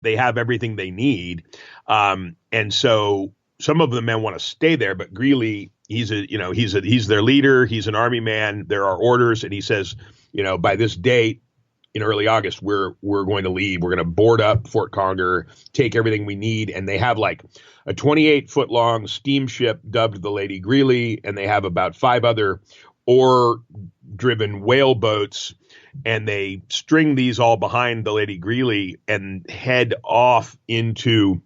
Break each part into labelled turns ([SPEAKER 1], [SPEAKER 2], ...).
[SPEAKER 1] They have everything they need. And so some of the men want to stay there, but Greely, he's their leader. He's an army man. There are orders. And he says, by this date in early August, we're going to leave. We're going to board up Fort Conger, take everything we need. And they have like a 28-foot long steamship dubbed the Lady Greely. And they have about 5 other oar-driven whale boats, and they string these all behind the Lady Greely and head off into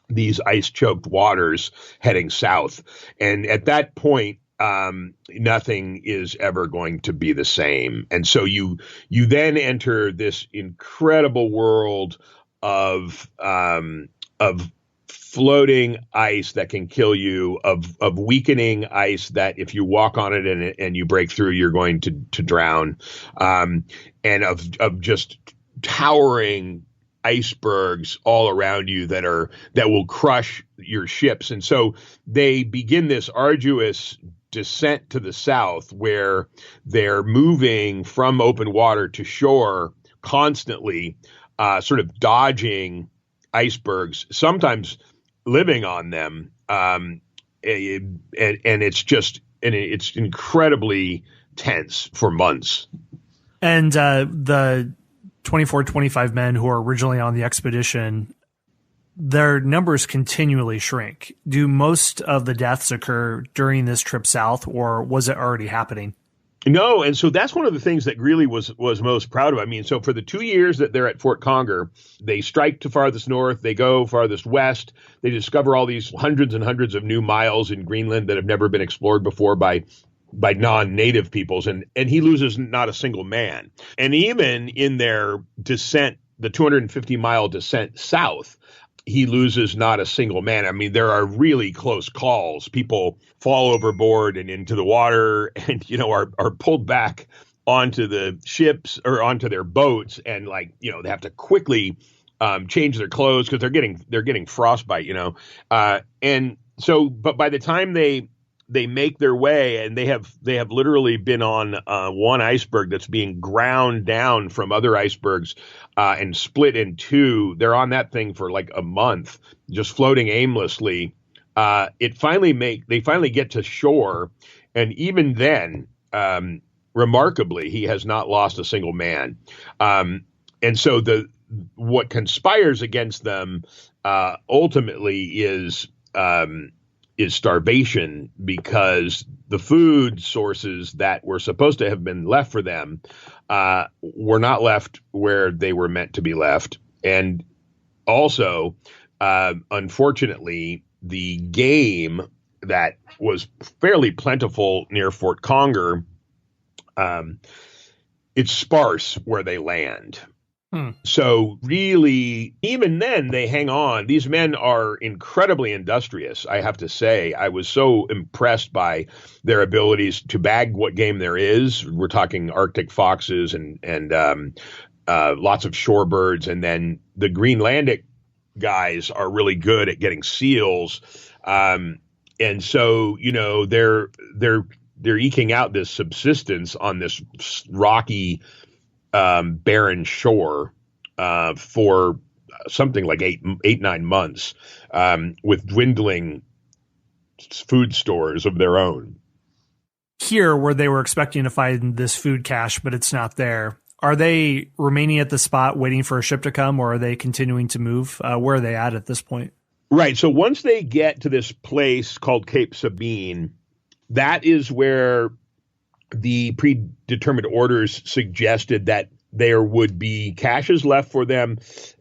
[SPEAKER 1] these ice-choked waters heading south. And at that point, nothing is ever going to be the same. And so you then enter this incredible world of floating ice that can kill you, of weakening ice that if you walk on it and you break through, you're going to drown, and of just towering icebergs all around you that will crush your ships. And so they begin this arduous descent to the south, where they're moving from open water to shore constantly, sort of dodging icebergs, sometimes living on them. And it's incredibly tense for months.
[SPEAKER 2] And the 24, 25 men who are originally on the expedition, their numbers continually shrink. Do most of the deaths occur during this trip south, or was it already happening?
[SPEAKER 1] No, and so that's one of the things that Greely was most proud of. I mean, so for the 2 years that they're at Fort Conger, they strike to farthest north, they go farthest west, they discover all these hundreds and hundreds of new miles in Greenland that have never been explored before by non-native peoples, and he loses not a single man. And even in their descent, the 250-mile descent south, he loses not a single man. I mean, there are really close calls. People fall overboard and into the water and, are pulled back onto the ships or onto their boats. And they have to quickly change their clothes because they're getting frostbite, and so, but by the time they make their way, and they have literally been on one iceberg that's being ground down from other icebergs and split in two. They're on that thing for like a month, just floating aimlessly. They finally get to shore, and even then, remarkably, he has not lost a single man. And so what conspires against them ultimately is starvation, because the food sources that were supposed to have been left for them were not left where they were meant to be left. And also, unfortunately, the game that was fairly plentiful near Fort Conger, it's sparse where they land. So really, even then, they hang on. These men are incredibly industrious, I have to say. I was so impressed by their abilities to bag what game there is. We're talking Arctic foxes and lots of shorebirds. And then the Greenlandic guys are really good at getting seals. And so, they're eking out this subsistence on this rocky, barren shore for something like 8-9 months, with dwindling food stores of their own.
[SPEAKER 2] Here, where they were expecting to find this food cache, but it's not there, are they remaining at the spot waiting for a ship to come, or are they continuing to move? Where are they at this point?
[SPEAKER 1] Right. So once they get to this place called Cape Sabine, that is where the predetermined orders suggested that there would be caches left for them,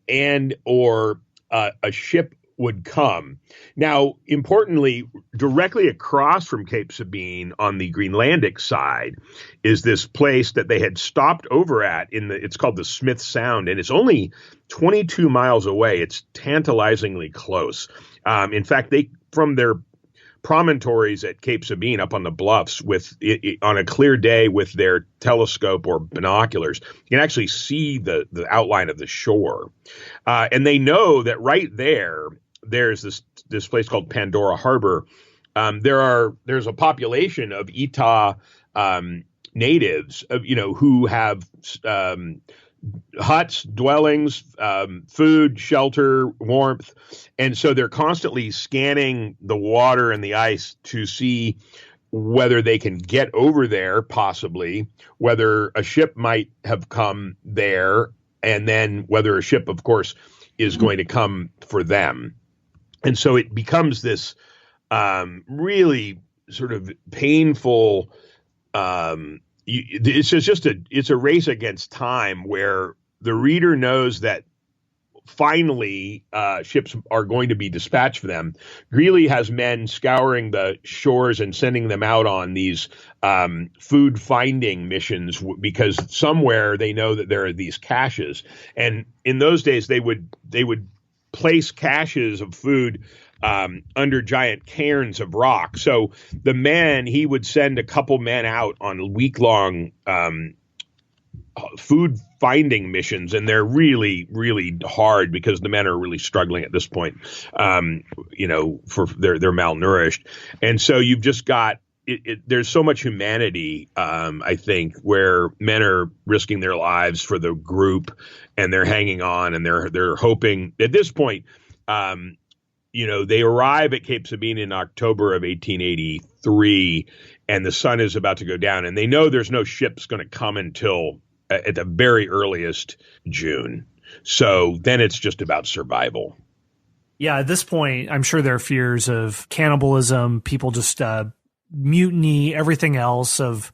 [SPEAKER 1] and or a ship would come. Now, importantly, directly across from Cape Sabine on the Greenlandic side is this place that they had stopped over at it's called the Smith Sound, and it's only 22 miles away. It's tantalizingly close. In fact, from their promontories at Cape Sabine up on the bluffs on a clear day with their telescope or binoculars, you can actually see the outline of the shore. And they know that right there's this place called Pandora Harbor. There's a population of Etah natives, who have huts, dwellings, food, shelter, warmth. And so they're constantly scanning the water and the ice to see whether they can get over there, possibly, whether a ship might have come there, and then whether a ship, of course, is going to come for them. And so it becomes this really sort of painful. It's a race against time where the reader knows that finally ships are going to be dispatched for them. Greely has men scouring the shores and sending them out on these food finding missions because somewhere they know that there are these caches. And in those days, they would place caches of food under giant cairns of rock. So he would send a couple men out on week-long food finding missions, and they're really, really hard because the men are really struggling at this point, for they're malnourished. And so you've just got there's so much humanity, I think, where men are risking their lives for the group, and they're hanging on, and they're hoping at this point. They arrive at Cape Sabine in October of 1883, and the sun is about to go down, and they know there's no ships going to come until at the very earliest June. So then it's just about survival.
[SPEAKER 2] Yeah, at this point, I'm sure there are fears of cannibalism, people just mutiny, everything else, of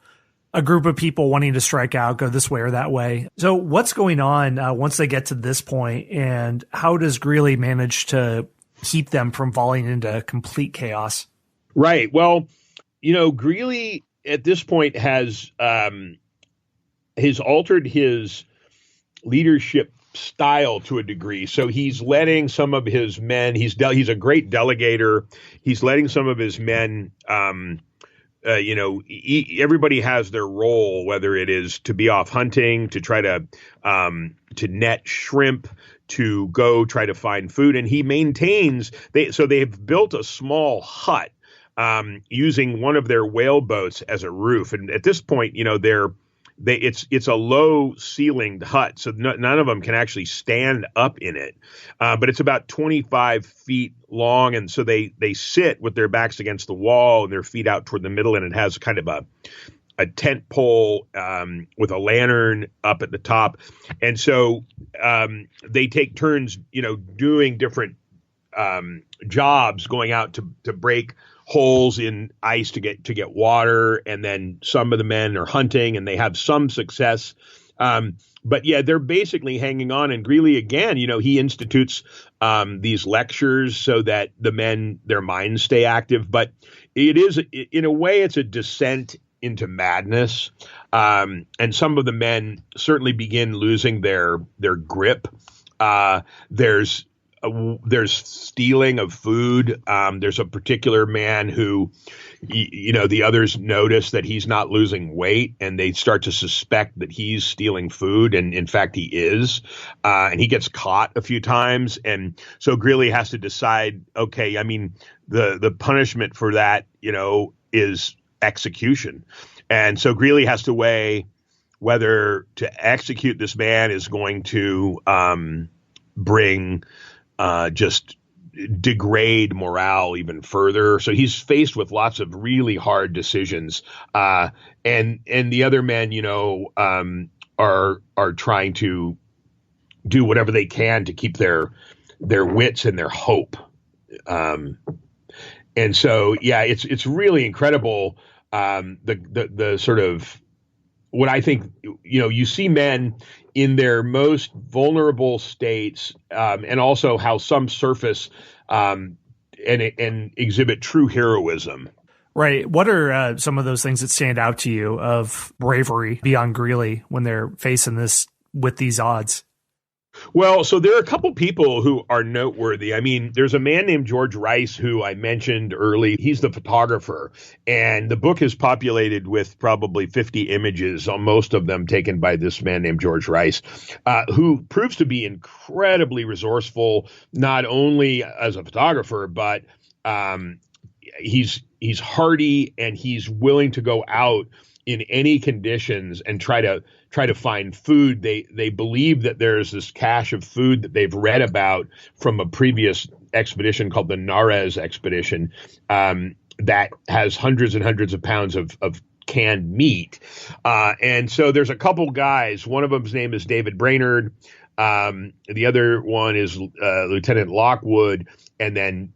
[SPEAKER 2] a group of people wanting to strike out, go this way or that way. So what's going on once they get to this point, and how does Greely manage to keep them from falling into complete chaos?
[SPEAKER 1] Right. Well, Greely at this point has altered his leadership style to a degree. So he's letting some of his men, he's a great delegator. He's letting some of his men, everybody has their role, whether it is to be off hunting, to try to net shrimp, to go try to find food. And he maintains, they've built a small hut using one of their whale boats as a roof. And at this point, it's a low ceilinged hut, so none of them can actually stand up in it. But it's about 25 feet long, and so they sit with their backs against the wall and their feet out toward the middle, and it has kind of a tent pole with a lantern up at the top. And so they take turns, doing different jobs, going out to break holes in ice to get water, and then some of the men are hunting, and they have some success. But yeah, they're basically hanging on. And Greely, again, he institutes these lectures so that the men, their minds stay active. But it is, in a way, it's a descent into madness. And some of the men certainly begin losing their grip. There's stealing of food. There's a particular man who, the others notice that he's not losing weight, and they start to suspect that he's stealing food. And in fact, he is. And he gets caught a few times. And so Greely has to decide, okay, the punishment for that, is execution. And so Greely has to weigh whether to execute this man is going to bring just degrade morale even further. So he's faced with lots of really hard decisions. And the other men, are trying to do whatever they can to keep their wits and their hope. And so, yeah, it's really incredible. The sort of what I think, you see men in their most vulnerable states, and also how some surface and exhibit true heroism.
[SPEAKER 2] Right. What are some of those things that stand out to you of bravery beyond Greely when they're facing this with these odds?
[SPEAKER 1] Well, so there are a couple people who are noteworthy. There's a man named George Rice who I mentioned early. He's the photographer, and the book is populated with probably 50 images, most of them taken by this man named George Rice, who proves to be incredibly resourceful, not only as a photographer, but he's hardy, and he's willing to go out in any conditions and try to find food. They believe that there's this cache of food that they've read about from a previous expedition called the Nares expedition, that has hundreds and hundreds of pounds of canned meat. And so there's a couple guys. One of them's name is David Brainerd. The other one is Lieutenant Lockwood, and then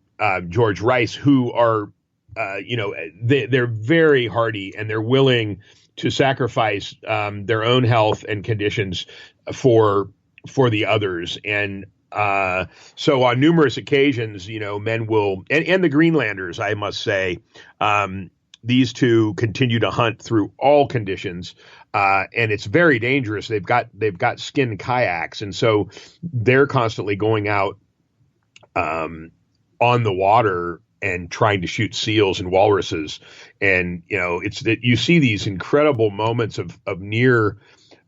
[SPEAKER 1] George Rice, who are, they're very hardy, and they're willing to sacrifice their own health and conditions for the others. And so on numerous occasions, men will, and the Greenlanders, I must say, these two continue to hunt through all conditions, and it's very dangerous. They've got skin kayaks, and so they're constantly going out on the water and trying to shoot seals and walruses. And it's that you see these incredible moments of near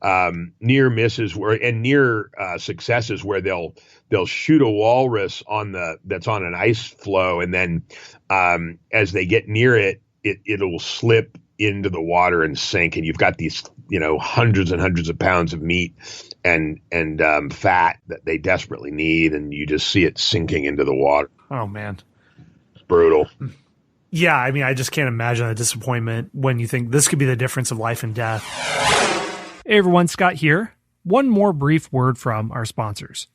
[SPEAKER 1] misses and near successes where they'll shoot a walrus that's on an ice floe, and then as they get near it, it'll slip into the water and sink, and you've got these hundreds and hundreds of pounds of meat and fat that they desperately need, and you just see it sinking into the water.
[SPEAKER 2] Oh man,
[SPEAKER 1] it's brutal.
[SPEAKER 2] Yeah, I mean, I just can't imagine the disappointment when you think this could be the difference of life and death. Hey everyone, Scott here. One more brief word from our sponsors.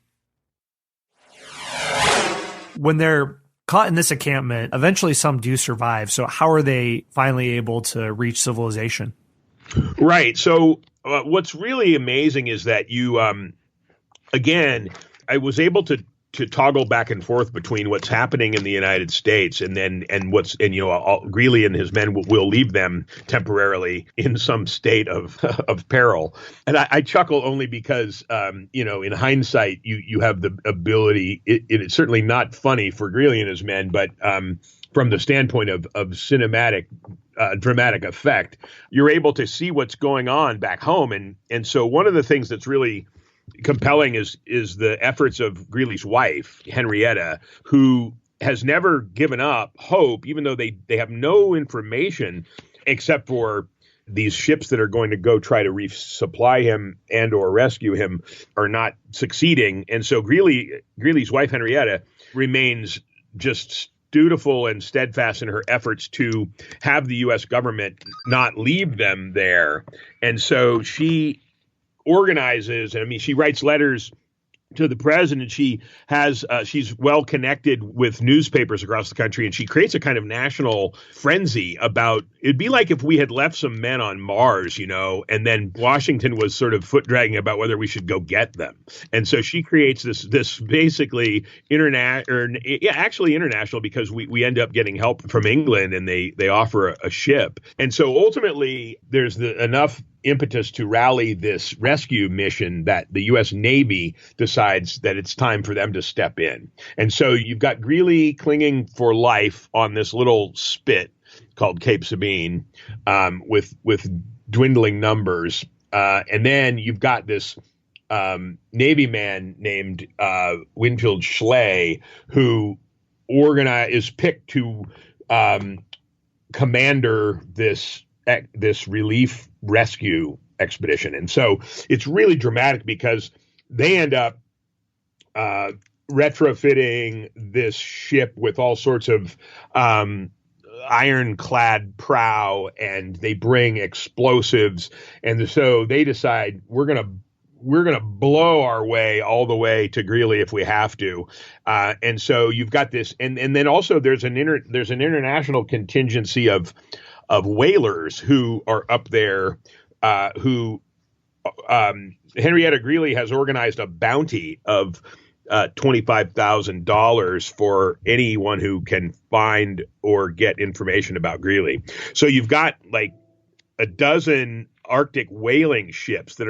[SPEAKER 2] When they're caught in this encampment, eventually some do survive. So how are they finally able to reach civilization?
[SPEAKER 1] Right. So what's really amazing is that you, again, I was able to toggle back and forth between what's happening in the United States and Greely and his men will leave them temporarily in some state of peril. And I chuckle only because, in hindsight, you have the ability. It's certainly not funny for Greely and his men, but from the standpoint of cinematic, dramatic effect, you're able to see what's going on back home. And so one of the things that's really compelling is the efforts of Greely's wife, Henrietta, who has never given up hope, even though they have no information except for these ships that are going to go try to resupply him and or rescue him are not succeeding. And so Greely's wife, Henrietta, remains just dutiful and steadfast in her efforts to have the U.S. government not leave them there. And so she organizes, and I mean, she writes letters to the president. She has, she's well connected with newspapers across the country, and she creates a kind of national frenzy about, it'd be like if we had left some men on Mars, and then Washington was sort of foot dragging about whether we should go get them. And so she creates this basically international, because we end up getting help from England, and they offer a ship. And so ultimately there's enough impetus to rally this rescue mission that the U.S. Navy decides that it's time for them to step in. And so you've got Greely clinging for life on this little spit called Cape Sabine, with dwindling numbers. And then you've got this Navy man named Winfield Schley, who is picked to commander this relief rescue expedition. And so it's really dramatic because they end up retrofitting this ship with all sorts of ironclad prow, and they bring explosives. And so they decide we're going to blow our way all the way to Greely if we have to. And so you've got this, and then also there's an international contingency of whalers who are up there, who Henrietta Greely has organized a bounty of $25,000 for anyone who can find or get information about Greely. So you've got like a dozen Arctic whaling ships that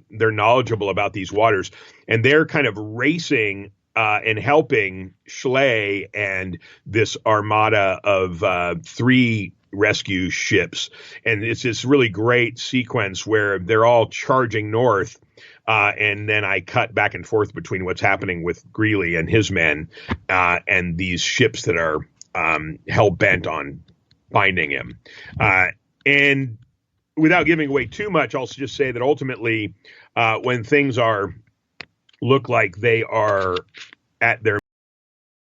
[SPEAKER 1] they're knowledgeable about these waters, and they're kind of racing and helping Schley and this armada of 3 rescue ships. And it's this really great sequence where they're all charging north. And then I cut back and forth between what's happening with Greely and his men and these ships that are hell bent on finding him. And without giving away too much, I'll just say that ultimately, when things look like they are at their